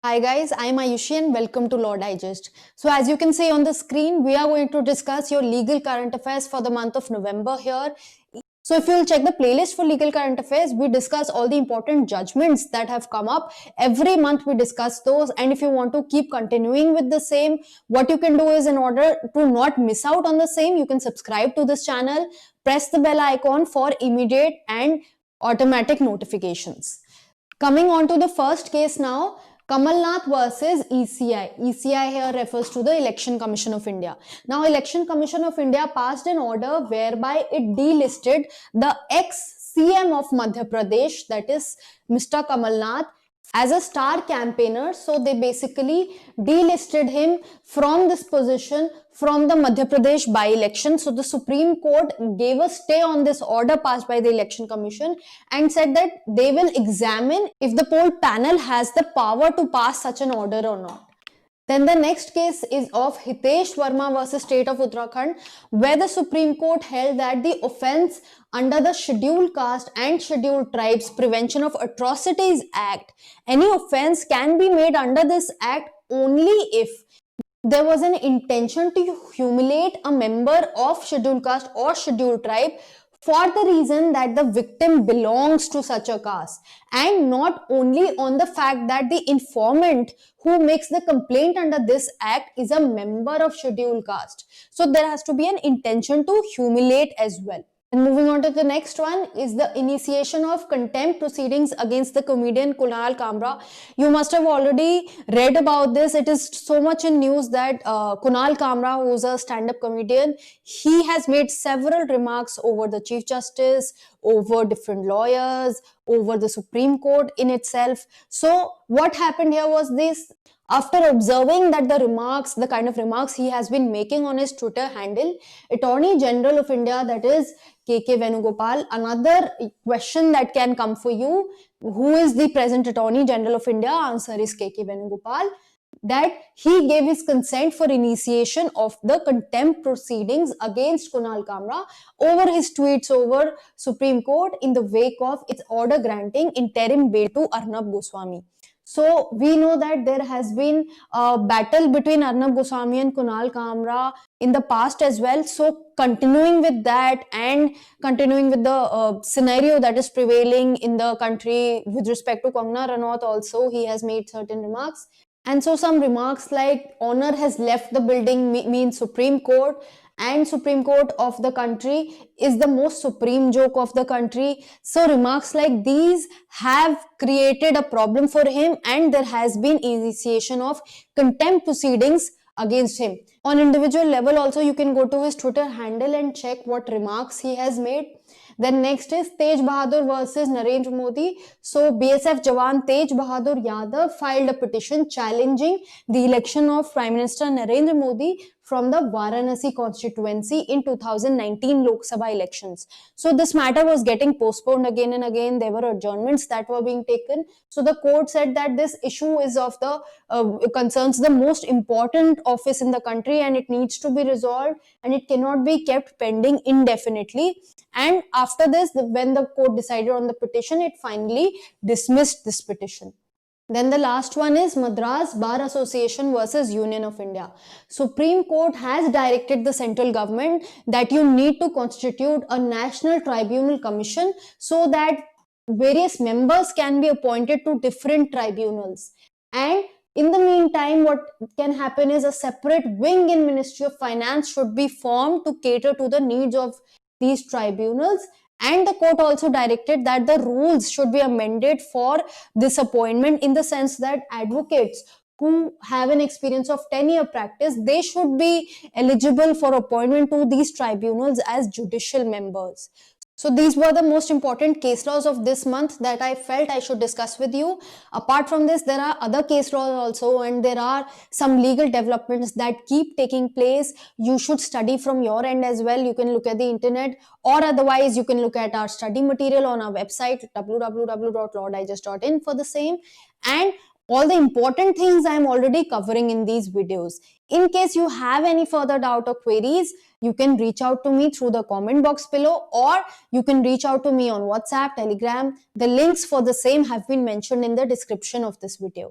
Hi guys, I'm Ayushi and welcome to Law Digest. So as you can see on the screen, we are going to discuss your legal current affairs for the month of November here. So if you'll check the playlist for legal current affairs, we discuss all the important judgments that have come up. Every month we discuss those, and if you want to keep continuing with the same, what you can do is, in order to not miss out on the same, you can subscribe to this channel, press the bell icon for immediate and automatic notifications. Coming on to the first case now, Kamal Nath versus ECI. ECI here refers to the Election Commission of India. Now, Election Commission of India passed an order whereby it delisted the ex-CM of Madhya Pradesh, that is Mr. Kamal Nath, as a star campaigner. So they basically delisted him from this position from the Madhya Pradesh by-election. So the Supreme Court gave a stay on this order passed by the Election Commission and said that they will examine if the poll panel has the power to pass such an order or not. Then the next case is of Hitesh Verma versus State of Uttarakhand, where the Supreme Court held that the offence under the Scheduled Caste and Scheduled Tribes Prevention of Atrocities Act, any offence can be made under this act only if there was an intention to humiliate a member of scheduled caste or scheduled tribe for the reason that the victim belongs to such a caste, and not only on the fact that the informant who makes the complaint under this act is a member of scheduled caste. So there has to be an intention to humiliate as well. And moving on to the next one is the initiation of contempt proceedings against the comedian Kunal Kamra. You must have already read about this. It is so much in news that Kunal Kamra, who is a stand-up comedian, he has made several remarks over the Chief Justice, over different lawyers, over the Supreme Court in itself. So what happened here was this. After observing that the kind of remarks he has been making on his Twitter handle, Attorney General of India, that is KK Venugopal, another question that can come for you, who is the present Attorney General of India? Answer is KK Venugopal. That he gave his consent for initiation of the contempt proceedings against Kunal Kamra over his tweets over Supreme Court in the wake of its order granting interim bail to Arnab Goswami. So we know that there has been a battle between Arnab Goswami and Kunal Kamra in the past as well. So continuing with that and continuing with the scenario that is prevailing in the country with respect to Kangana Ranaut also, he has made certain remarks. And so some remarks like honor has left the building means Supreme Court, and Supreme Court of the country is the most supreme joke of the country. So remarks like these have created a problem for him, and there has been initiation of contempt proceedings against him. On individual level also, you can go to his Twitter handle and check what remarks he has made. Then next is Tej Bahadur versus Narendra Modi. So BSF Jawan Tej Bahadur Yadav filed a petition challenging the election of Prime Minister Narendra Modi from the Varanasi constituency in 2019 Lok Sabha elections. So this matter was getting postponed again and again. There were adjournments that were being taken. So the court said that this issue is of the concerns the most important office in the country, and it needs to be resolved, and it cannot be kept pending indefinitely. And after this, when the court decided on the petition, it finally dismissed this petition. Then the last one is Madras Bar Association versus Union of India. Supreme Court has directed the central government that you need to constitute a national tribunal commission so that various members can be appointed to different tribunals. And in the meantime, what can happen is a separate wing in Ministry of Finance should be formed to cater to the needs of these tribunals. And the court also directed that the rules should be amended for this appointment, in the sense that advocates who have an experience of 10-year practice, they should be eligible for appointment to these tribunals as judicial members. So these were the most important case laws of this month that I felt I should discuss with you. Apart from this, there are other case laws also, and there are some legal developments that keep taking place. You should study from your end as well. You can look at the internet, or otherwise you can look at our study material on our website www.lawdigest.in for the same. And all the important things I am already covering in these videos. In case you have any further doubt or queries, you can reach out to me through the comment box below, or you can reach out to me on WhatsApp, Telegram. The links for the same have been mentioned in the description of this video.